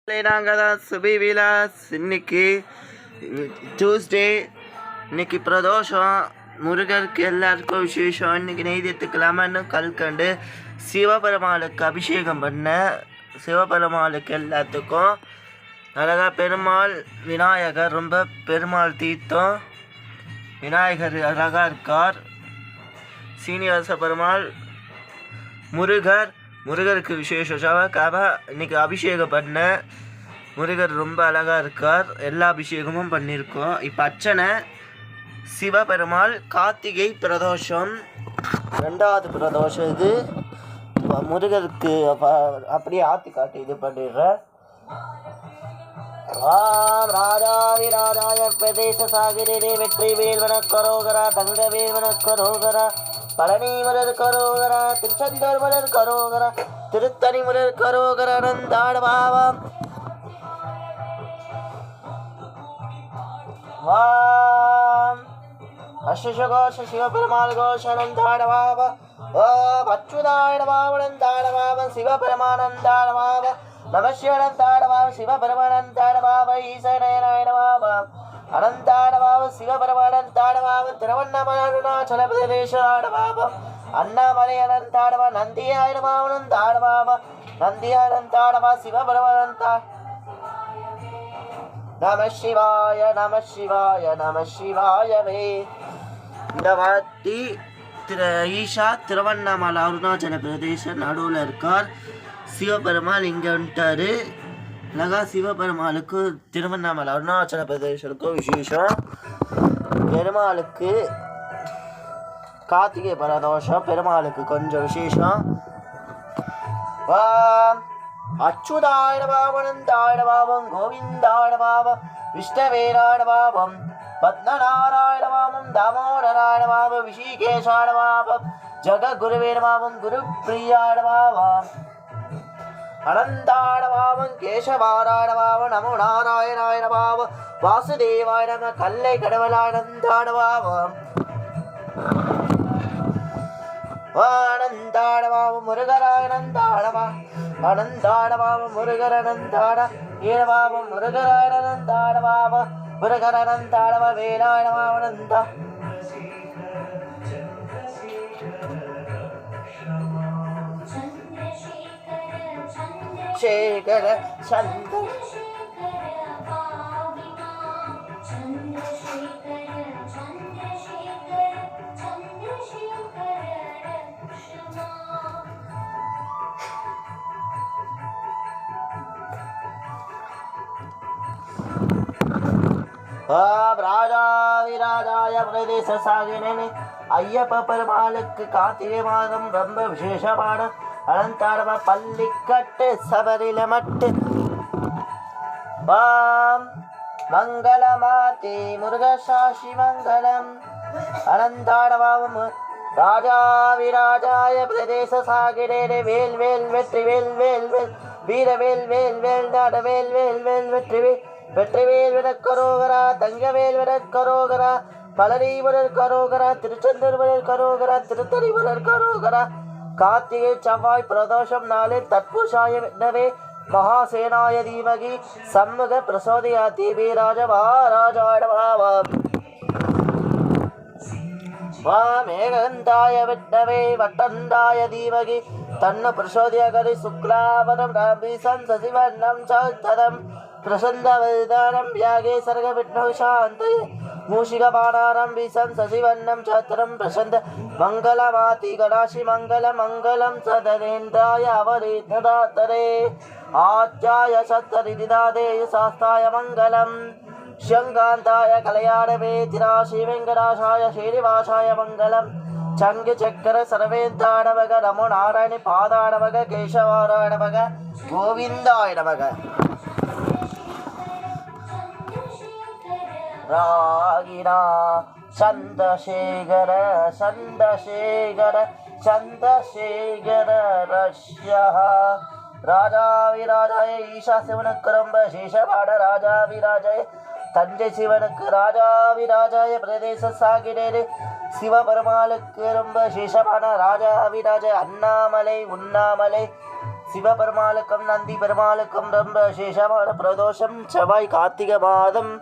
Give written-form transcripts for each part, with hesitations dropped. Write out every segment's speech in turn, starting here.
நாங்கள் தான் சுபி விலாஸ். இன்னைக்கு டியூஸ்டே. இன்னைக்கு பிரதோஷம். முருகருக்கு எல்லாருக்கும் விசேஷம். இன்னைக்கு நெய்தத்துக்கு லெமன் கல்கண்டு சிவபெருமாளுக்கு அபிஷேகம் பண்ண. சிவபெருமாளுக்கு எல்லாத்துக்கும் அழகாக பெருமாள் விநாயகர் ரொம்ப பெருமாள் தீர்த்தம். விநாயகர் அழகாக இருக்கார். சீனிவாச பெருமாள் முருகருக்கு விசேஷம். இன்னைக்கு அபிஷேகம் பண்ண. முருகர் ரொம்ப அழகாக இருக்கார். எல்லா அபிஷேகமும் பண்ணியிருக்கோம். இப்போ அர்ச்சனை சிவபெருமாள். கார்த்திகை பிரதோஷம் 2வது பிரதோஷம் இது. முருகருக்கு அப்படியே ஆற்றி காட்டி இது பண்ணிடுறேன். ராஜாவிராஜாய பிரதேச சாகிரே வெற்றி வேல்வன கரோகரா தங்க வேல்வன கரோகரா பழனி மலர் கரோகரா திருச்செந்தூர் மலர் கரோகரா திருத்தணி மலர் கரோகரா நந்தாட பாவம் வாம் அஸ்விஷ கோஷ சிவபெருமாள் கோஷ நந்தாட பாவ ஓம் அச்சுதாட பாவ நந்தாட பாவம் சிவபெருமானந்தாட பாவ நமசிவனந்தாட பாவ சிவபெருமானந்தாட பாவ ஈசனேனாய பாவம் அனந்தாடபாவ சிவபெருமானந்தாடபாவ திருவண்ணாமலை அருணாச்சல பிரதேசாடபாவம் அண்ணாமலை அனந்தாடபா நந்தியாயிரபாவனந்தாடபாவ நந்தியானந்தாடபா சிவபெருமானந்தா. நம சிவாய நம சிவாய நம சிவாயவே. இந்த வாட்டி ஈஷா திருவண்ணாமலை அருணாச்சல பிரதேச நடுவில் இருக்கார். சிவபெருமாள் இங்கே வந்துட்டாரு. அழகா சிவபெருமாளுக்கு திருவண்ணாமலை அருணாச்சல பிரதேசத்துக்கும் விசேஷம். பெருமாளுக்கு கார்த்திகை பிரதோஷம். பெருமாளுக்கு கொஞ்சம் விசேஷம். அச்சுதாய பாவனந்தாய பாவம் கோவிந்தாய பாவம் விஷ்ணவேராய பாவம் பத்மநாராயண பாவம் தாமோதராய பாவம் விஷிகேஷாய பாவம் ஜககுருவேர பாவம் குரு பிரியாய பாவம் அனந்தாட பாவம் கேசவாராயண பாவம் நமோ நாராயணாயண பாவம் வாசுதேவாய நம கல்லை கடவுளானந்தாட பாவம் ஆனந்தாட பாவம் முருகராயணந்தாடவா அனந்தாட பாவம் முருகரனந்தாட ஏழபாவம் முருகராயணந்தாட பாவம் முருகரனந்தாடவ வேலாயண பாவனந்தா. சேகர சந்த ராஜாவிராஜாய பிரதேச சாகினே. ஐயப்ப பெருமாளுக்கு கார்த்திகை மாதம் ரொம்ப விசேஷமான அனந்தாடவ பள்ளிக்கட்டு சபரில மட்டு வாம் மங்களமாதி முருகசாஷி மங்களம் அனந்தாடவாம் ராஜாவிராஜாய பிரதேச சாகிரே. வேல் வேல் வெற்றி வேல் வேல் வேல் வீர வேல் வேல் வேல் நாட வேல் வேல் வேல் வெற்றி வேல் வெற்றி வேல் விடக்கரோகரா தங்கவேல் விடக்கரோகரா பழனி மலர் கரோகரா திருச்செந்தூர் மலர் கரோகரா திருத்தணி மலர் கரோகரா. கார்த்திகை செவ்வாய் பிரதோஷம் நாளில் தற்புஷாய விண்ணவே மகாசேனாய தீமகி சண்முக பிரசோதயாதி வீராஜ மகாராஜாய பாவம் மேகந்தாய விண்ணவே வட்டந்தாய தீமகி தன்ன பிரசோதயகரி சுக்லாவரம் ராபீசம் சசிவண்ணம் சௌத்ததம் பிரசந்தவதானம் யாகே சர்க விஷ்ணு சாந்தி மூஷிகபாணாரம் வீசம் சசிவண்ணம் சாத்திரம் பிரசந்த மங்களமாதி கடாசி மங்கள மங்களம் சதரேந்திராய அவரேததாத்தரே ஆச்சாய சத்தரிதிதாதே சாஸ்தாய மங்களம் ஷங்காந்தாய கலையாடவே திராசி வெங்கடாசாய ஸ்ரீனிவாசாய மங்களம் சங்கு சக்கர சர்வேந்தாடவக நமோ நாராயணி பாதாடவக கேசவாராயணவக கோவிந்தாயணவக ராகினா சந்தசேகர சந்தசேகர சந்தசேகர ரஷ்யா. ராஜாவிராஜாய ஈஷா சிவனுக்கு ரொம்ப சேஷபாட ராஜாவிராஜாய தஞ்சை சிவனுக்கு ராஜாவிராஜாய பிரதேச சாகிரே. சிவபெருமாளுக்கு ரொம்ப சேஷமான ராஜாவிராஜாய அண்ணாமலை உண்ணாமலை சிவபெருமாளுக்கும் நந்தி பெருமாளுக்கும் ரொம்ப விசேஷமான பிரதோஷம். செவ்வாய் கார்த்திகை மாதம்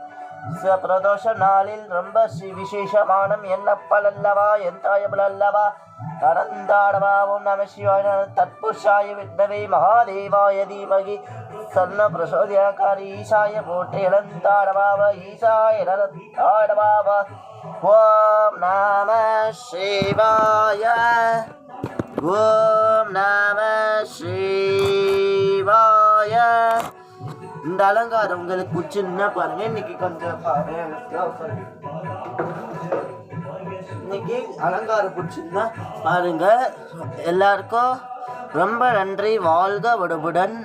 பிரதோஷ நாளில் ரொம்ப விசேஷமான என்னப்பல் அல்லவா எந்தாயபல் அல்லவா அனந்தாடவாவும் நம சிவாய தற்புஷாய வித்மவே மகாதேவாய தீமகி சன்ன பிரசோதயகாரி ஈசாய போற்றி இளந்தாடவாவ ஈசாய நலந்தாடவாவ. ஓம் நம சிவாய ஓம் நம சிவாய. இந்த அலங்காரம் உங்களுக்கு சின்ன பாருங்க. இன்னைக்கு கொஞ்சம் இன்னைக்கு அலங்காரம் பிடிச்சிருந்தா பாருங்க. எல்லாருக்கும் ரொம்ப நன்றி. வாழ்க வடுவுடன்.